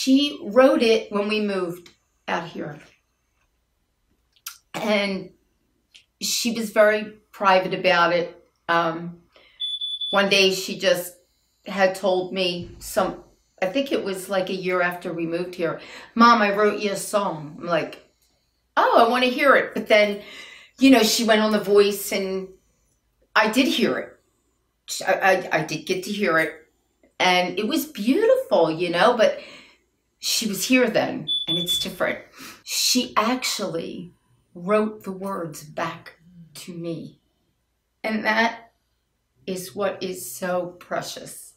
she wrote it when we moved out here. And she was very private about it. One day she just had told me I think it was like a year after we moved here, Mom, I wrote you a song. I'm like, oh, I want to hear it. But then, you know, she went on The Voice and I did hear it. I did get to hear it. And it was beautiful, you know, but she was here then and it's different. She actually wrote the words back to me. And that is what is so precious.